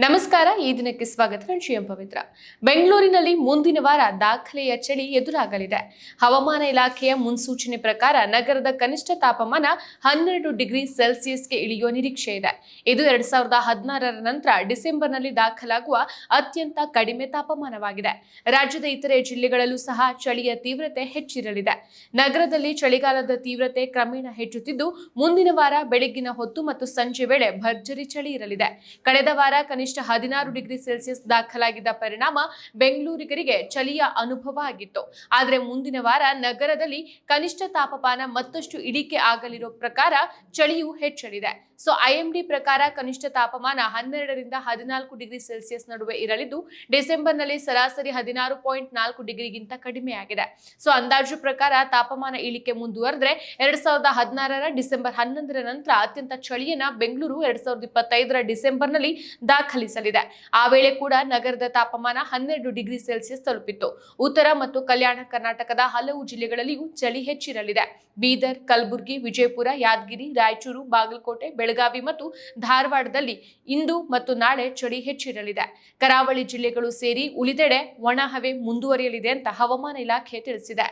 ನಮಸ್ಕಾರ. ಈ ದಿನಕ್ಕೆ ಸ್ವಾಗತ. ನಾನು ಶ್ರೀಯಂ ಪವಿತ್ರ. ಬೆಂಗಳೂರಿನಲ್ಲಿ ಮುಂದಿನ ವಾರ ದಾಖಲೆಯ ಚಳಿ ಎದುರಾಗಲಿದೆ. ಹವಾಮಾನ ಇಲಾಖೆಯ ಮುನ್ಸೂಚನೆ ಪ್ರಕಾರ ನಗರದ ಕನಿಷ್ಠ ತಾಪಮಾನ 12 ಡಿಗ್ರಿ ಸೆಲ್ಸಿಯಸ್ಗೆ ಇಳಿಯುವ ನಿರೀಕ್ಷೆ ಇದೆ. ಇದು 2016ರ ನಂತರ ಡಿಸೆಂಬರ್ನಲ್ಲಿ ದಾಖಲಾಗುವ ಅತ್ಯಂತ ಕಡಿಮೆ ತಾಪಮಾನವಾಗಿದೆ. ರಾಜ್ಯದ ಇತರೆ ಜಿಲ್ಲೆಗಳಲ್ಲೂ ಸಹ ಚಳಿಯ ತೀವ್ರತೆ ಹೆಚ್ಚಿರಲಿದೆ. ನಗರದಲ್ಲಿ ಚಳಿಗಾಲದ ತೀವ್ರತೆ ಕ್ರಮೇಣ ಹೆಚ್ಚುತ್ತಿದ್ದು, ಮುಂದಿನ ವಾರ ಬೆಳಗ್ಗಿನ ಹೊತ್ತು ಮತ್ತು ಸಂಜೆ ವೇಳೆ ಭರ್ಜರಿ ಚಳಿ ಇರಲಿದೆ. ಕಳೆದ ವಾರ ಕನಿಷ್ಠ 16 ಡಿಗ್ರಿ ಸೆಲ್ಸಿಯಸ್ ದಾಖಲಾಗಿದ್ದ ಪರಿಣಾಮ ಬೆಂಗಳೂರಿಗರಿಗೆ ಚಳಿಯ ಅನುಭವ ಆಗಿತ್ತು. ಆದರೆ ಮುಂದಿನ ವಾರ ನಗರದಲ್ಲಿ ಕನಿಷ್ಠ ತಾಪಮಾನ ಮತ್ತಷ್ಟು ಇಳಿಕೆ ಆಗಲಿರೋ ಪ್ರಕಾರ ಚಳಿಯು ಹೆಚ್ಚಲಿದೆ. ಐಎಂಡಿ ಪ್ರಕಾರ ಕನಿಷ್ಠ ತಾಪಮಾನ 12ರಿಂದ 14 ಡಿಗ್ರಿ ಸೆಲ್ಸಿಯಸ್ ನಡುವೆ ಇರಲಿದ್ದು, ಡಿಸೆಂಬರ್ನಲ್ಲಿ ಸರಾಸರಿ 16.4 ಡಿಗ್ರಿಗಿಂತ ಕಡಿಮೆಯಾಗಿದೆ. ಅಂದಾಜು ಪ್ರಕಾರ ತಾಪಮಾನ ಇಳಿಕೆ ಮುಂದುವರೆದ್ರೆ 2016ರ ಡಿಸೆಂಬರ್ 11ರ ನಂತರ ಅತ್ಯಂತ ಚಳಿಯನ್ನ ಬೆಂಗಳೂರು 2025ರ ಡಿಸೆಂಬರ್ನಲ್ಲಿ ದಾಖಲಿಸಲಿದೆ. ಆ ವೇಳೆ ಕೂಡ ನಗರದ ತಾಪಮಾನ 12 ಡಿಗ್ರಿ ಸೆಲ್ಸಿಯಸ್ ತಲುಪಿತ್ತು. ಉತ್ತರ ಮತ್ತು ಕಲ್ಯಾಣ ಕರ್ನಾಟಕದ ಹಲವು ಜಿಲ್ಲೆಗಳಲ್ಲಿಯೂ ಚಳಿ ಹೆಚ್ಚಿರಲಿದೆ. ಬೀದರ್, ಕಲಬುರಗಿ, ವಿಜಯಪುರ, ಯಾದಗಿರಿ, ರಾಯಚೂರು, ಬಾಗಲಕೋಟೆ, ಬೆಳಗಾವಿ ಮತ್ತು ಧಾರವಾಡದಲ್ಲಿ ಇಂದು ಮತ್ತು ನಾಳೆ ಚಳಿ ಹೆಚ್ಚಿರಲಿದೆ. ಕರಾವಳಿ ಜಿಲ್ಲೆಗಳು ಸೇರಿ ಉಳಿದೆಡೆ ಒಣ ಹವೆ ಮುಂದುವರಿಯಲಿದೆ ಅಂತ ಹವಾಮಾನ ಇಲಾಖೆ ತಿಳಿಸಿದೆ.